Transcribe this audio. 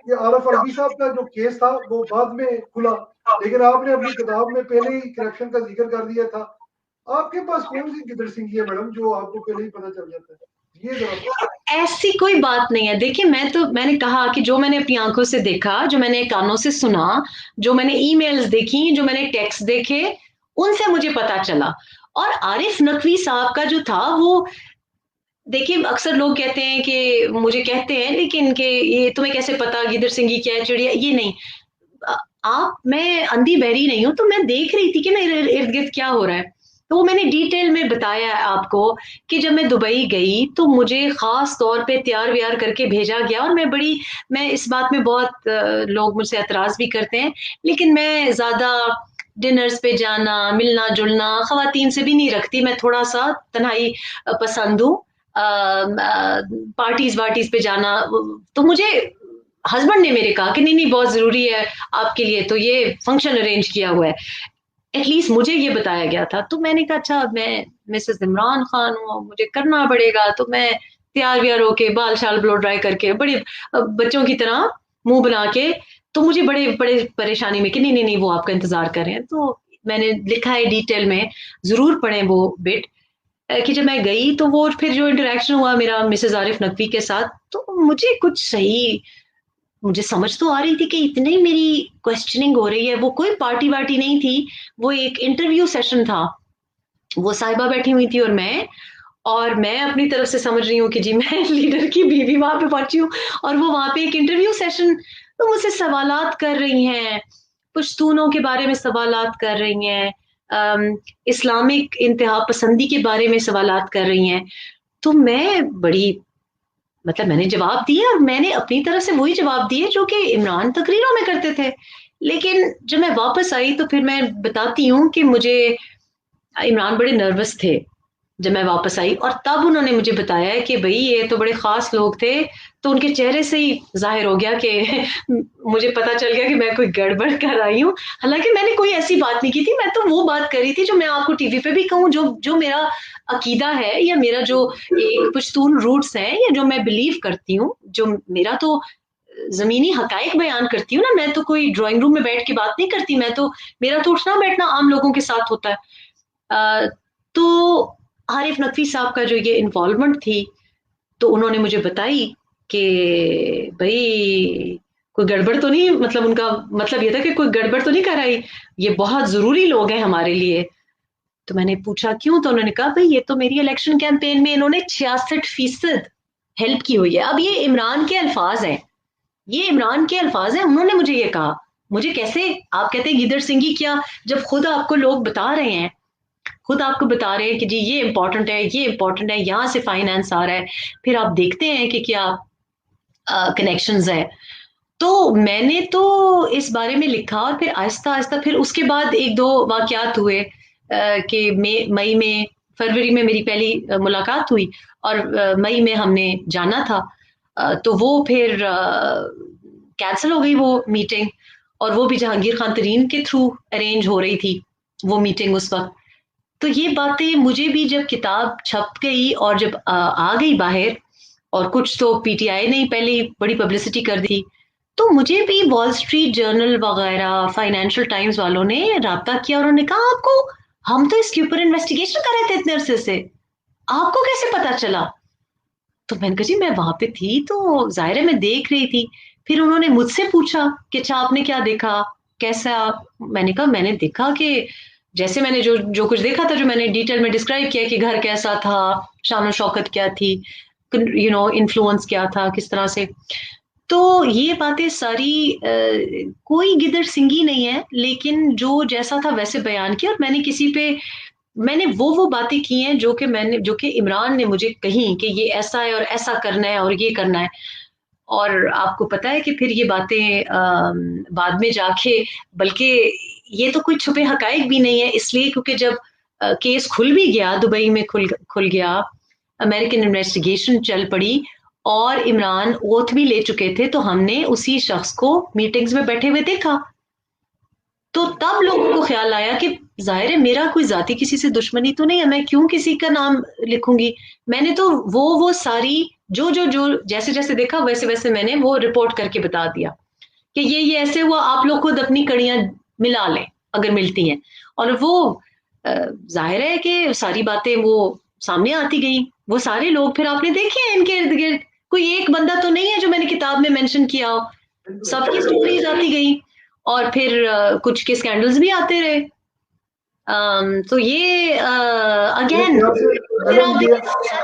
ये आरफ अलवी साहब का जो केस था वो बाद में खुला, लेकिन आपने अपनी किताब में पहले ही करप्शन का जिक्र कर दिया था। आपके पास कौन सी गिदड़ सिंगी है मैडम जो आपको पहले ही पता चल जाता है? ये जरा। ऐसी कोई बात नहीं है। देखिए, मैंने कहा कि जो मैंने अपनी आंखों से देखा, जो मैंने कानों से सुना, जो मैंने ईमेल्स देखी, जो मैंने टेक्स्ट देखे, उनसे मुझे पता चला। और आरिफ नकवी साहब का जो था वो, देखिए अक्सर लोग कहते हैं कि मुझे कहते हैं लेकिन कि ये तुम्हें कैसे पता गिदड़ सिंगी क्या है, चिड़िया, ये नहीं। आप, मैं अंधी बहरी नहीं हूं, तो मैं देख रही थी कि मेरे इर्द गिर्द क्या हो रहा है। तो वो मैंने डिटेल में बताया है आपको कि जब मैं दुबई गई तो मुझे खास तौर पे तैयार व्यार करके भेजा गया। और मैं इस बात में बहुत लोग मुझसे एतराज भी करते हैं, लेकिन मैं ज्यादा डिनर्स पे जाना, मिलना जुलना खवातीन से भी नहीं रखती। मैं थोड़ा सा तन्हाई पसंद हूँ। पार्टीज वार्टीज पे जाना, तो मुझे हस्बैंड ने मेरे कहा कि नहीं नहीं, बहुत जरूरी है आपके लिए, तो ये फंक्शन अरेंज किया हुआ है। एटलीस्ट मुझे ये बताया गया था। तो मैंने कहा अच्छा, मैं मिसेस इमरान खान हूँ, मुझे करना पड़ेगा। तो मैं तैयार व्यार होके, बाल शाल ब्लो ड्राई करके, बड़े बच्चों की तरह मुंह बना के, तो मुझे बड़े बड़े परेशानी में कि नहीं नहीं नहीं, वो आपका इंतजार कर रहे हैं। तो मैंने लिखा है डिटेल में, जरूर पढ़ें वो बिट, कि जब मैं गई तो वो फिर जो इंटरेक्शन हुआ मेरा मिसेस आरिफ नकवी के साथ, तो मुझे कुछ सही, मुझे समझ तो आ रही थी कि इतनी मेरी क्वेश्चनिंग हो रही है। वो कोई पार्टी वार्टी नहीं थी, वो एक इंटरव्यू सेशन था। वो साहिबा बैठी हुई थी और मैं अपनी तरफ से समझ रही हूँ कि जी मैं लीडर की बीवी वहां पे पहुंची हूँ, और वो वहां पे एक इंटरव्यू सेशन। तो मुझसे सवालात कर रही हैं, पश्तूनों के बारे में सवालात कर रही हैं, इस्लामिक इंतहा पसंदी के बारे में सवालात कर रही हैं। तो मैं बड़ी, मतलब मैंने जवाब दिए, और मैंने अपनी तरफ से वही जवाब दिए जो कि इमरान तकरीरों में करते थे। लेकिन जब मैं वापस आई तो फिर मैं बताती हूँ कि मुझे, इमरान बड़े नर्वस थे जब मैं वापस आई, और तब उन्होंने मुझे बताया कि भाई ये तो बड़े खास लोग थे। तो उनके चेहरे से ही जाहिर हो गया कि मुझे पता चल गया कि मैं कोई गड़बड़ कर आई हूँ। हालांकि मैंने कोई ऐसी बात नहीं की थी, मैं तो वो बात करी थी जो मैं आपको टीवी पे भी कहूँ, जो जो मेरा अकीदा है, या मेरा जो एक पश्तून रूट्स है, या जो मैं बिलीव करती हूँ, जो मेरा तो जमीनी हकाइक बयान करती हूँ ना। मैं तो कोई ड्राइंग रूम में बैठ के बात नहीं करती, मैं तो, मेरा तो उठना बैठना आम लोगों के साथ होता है। अ, तो आरिफ नकवी साहब का जो ये इन्वॉल्वमेंट थी, तो उन्होंने मुझे बताई कि भाई कोई गड़बड़ तो नहीं, मतलब उनका मतलब ये था कि कोई गड़बड़ तो नहीं कराई, ये बहुत जरूरी लोग हैं हमारे लिए। तो मैंने पूछा क्यों, तो उन्होंने कहा भाई ये तो मेरी इलेक्शन कैंपेन में इन्होंने 66% हेल्प की हुई है। अब ये इमरान के अल्फाज हैं, ये इमरान के अल्फाज हैं, उन्होंने मुझे ये कहा। मुझे कैसे, आप कहते हैं गिदड़ सिंगी क्या, जब खुद आपको लोग बता रहे हैं, खुद आपको बता रहे हैं कि जी ये इंपॉर्टेंट है, ये इंपॉर्टेंट है, यहाँ से फाइनेंस आ रहा है, फिर आप देखते हैं कि क्या कनेक्शंस है। तो मैंने तो इस बारे में लिखा, और फिर आहिस्ता आहिस्ता फिर उसके बाद एक दो वाकयात हुए, कि मई में, फरवरी में मेरी पहली मुलाकात हुई, और मई में हमने जाना था। तो वो फिर कैंसिल हो गई वो मीटिंग, और वो भी जहांगीर खान तरीन के थ्रू अरेंज हो रही थी वो मीटिंग उस वक्त। तो ये बातें मुझे भी जब किताब छप गई और जब आ गई बाहर, और कुछ तो पीटीआई ने पहले ही बड़ी पब्लिसिटी कर दी, तो मुझे भी वॉल स्ट्रीट जर्नल वगैरह, फाइनेंशियल टाइम्स वालों ने राब्ता किया, और उन्होंने कहा आपको, हम तो इसके ऊपर इन्वेस्टिगेशन कर रहे थे इतने अरसे से, आपको कैसे पता चला? तो मैंने कहा जी मैं वहां पे थी, तो जाहिर है मैं देख रही थी। फिर उन्होंने मुझसे पूछा कि अच्छा आपने क्या देखा, कैसा? मैंने कहा मैंने देखा कि जैसे मैंने जो जो कुछ देखा था, जो मैंने डिटेल में डिस्क्राइब किया कि घर कैसा था, शान शौकत क्या थी, इन्फ्लुएंस क्या था, किस तरह से। तो ये बातें सारी, कोई गिदड़ सिंगी नहीं है, लेकिन जो जैसा था वैसे बयान किया। और मैंने किसी पे, मैंने वो बातें की हैं जो कि इमरान ने मुझे कही कि ये ऐसा है और ऐसा करना है और ये करना है। और आपको पता है कि फिर ये बातें बाद में जाके, बल्कि ये तो कोई छुपे हकाइक भी नहीं है, इसलिए क्योंकि जब केस खुल भी गया, दुबई में खुल खुल गया, अमेरिकन इन्वेस्टिगेशन चल पड़ी, और इमरान ओथ भी ले चुके थे, तो हमने उसी शख्स को मीटिंग्स में बैठे हुए देखा। तो तब लोगों को ख्याल आया कि जाहिर है मेरा कोई जाति किसी से दुश्मनी तो नहीं है, मैं क्यों किसी का नाम लिखूंगी। मैंने तो वो सारी जो जैसे जैसे देखा वैसे वैसे मैंने वो रिपोर्ट करके बता दिया कि ये ऐसे हुआ, आप लोग खुद अपनी कड़ियां मिला लें अगर मिलती हैं। और वो जाहिर है कि सारी बातें वो सामने आती गई। वो सारे लोग फिर आपने देखे हैं इनके इर्द गिर्द, कोई एक बंदा तो नहीं है जो मैंने किताब में मेंशन किया हो, बिल्कुल। सबकी स्टोरीज आती गई। और फिर कुछ के स्कैंडल्स भी आते रहे। तो ये मेरे अगेन ख्याल से फिर मैडम आप ये देखिए